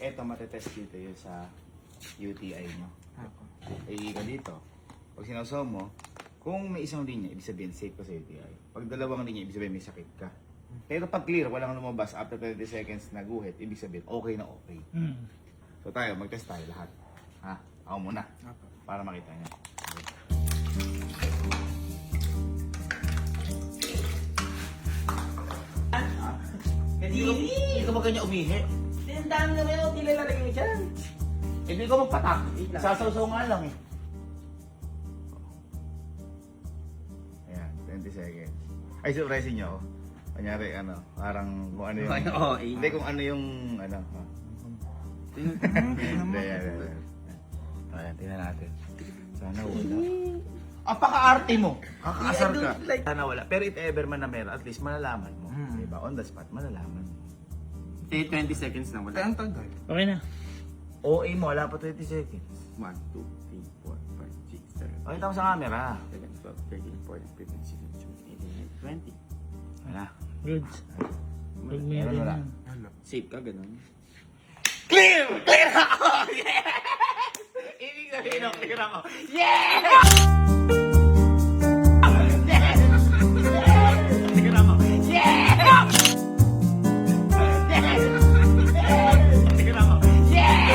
eto matetest dito yun sa UTI nyo. Ay, dito. Pag sinawsaw mo, kung may isang linya, ibig sabihin safe ka sa UTI. Pag dalawang linya, ibig sabihin may sakit ka. Pero pag clear, walang lumabas after 20 seconds na guhit, ibig sabihin okay na okay. So tayo, mag-test tayo lahat. Ha? Ako muna. Para makita nyo. Hindi ka ba ganyan umihi? Tindahan naman yun, hindi lalagay mo dyan. Hindi ko magpatak. Sasaw-saw nga lang eh. Ayan, 20 seconds. Ay, surprisein nyo ako. Kunyari, ano, parang kung ano yung... Hindi, kung ano yung, ano. Hindi, yan. Ayan, tingnan natin. Sana wala. Apaka-arte mo. Kakaasar ka. Sana wala. Pero if ever man na meron, at least malalaman mo. Diba? On the spot, malalaman mo. 20 seconds na wala. Ang tagal. Okay na. OA mo, wala pa 20 seconds. 1, 2, 3, 4, 5, 6, 7, Pakita mo sa camera. 11, 12, 13, 14, 15, 16, 17, 18, 19, 20. Wala. Good. Pag Meron meron wala. na. Safe ka, ganun. Clear! Clear ako! Yes! Ibig sabihin ng clear ako. Yes! Yes! Clear ako. Yes! Yes! Clear ako. Yes!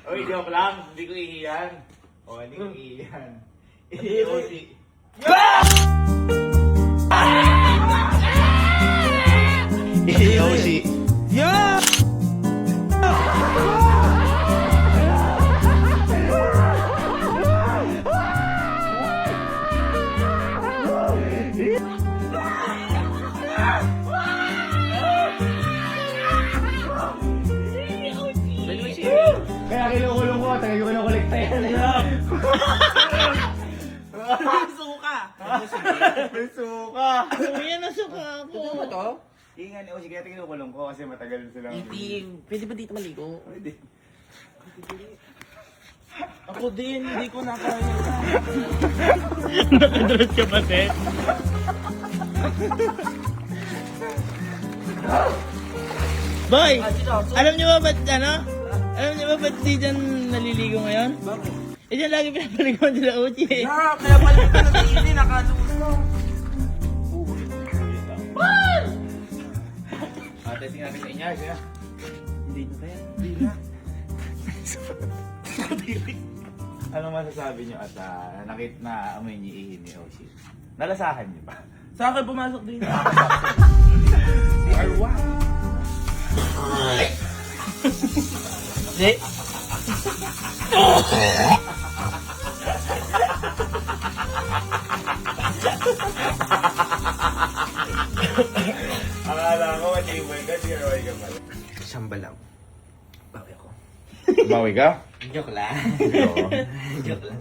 Oy, joke lang. Hindi ko ihiyan. O, hindi ko ihiyan. Ihiyan. Ihiyan. Yeah! Kaya kinukulong ko, tagal ko kinukolekta yan. Suka! May suka. Yan na suka ako. Ano ba to? Ingan, o sige, kaya kinukulong ko kasi matagal silang... Itim. Pwede ba dito maligo? Pwede. Ako din, hindi ko nakaya. Nakadrot ka pa, Seth. Boy! Alam niyo ba ba't ano? Alam niyo ba ba't di dyan naliligo ngayon? Bakit? Eh dyan lagi pinapaligawan nila Uchi eh. Kaya pala ka na hindi nakaluto. Testing natin sa inyo, siya. Hindi na kaya. Hindi na. Ano masasabi nyo at nakit na amoy niyo ihi ni Oshi? Nalasahan niyo ba? Sa akin pumasok din. Arwa! Di? Akala ko, achievement ka, sinaway ka pala. Samba lang. Bawi ako. Bawi ka? Joke lang. Oo. Joke lang.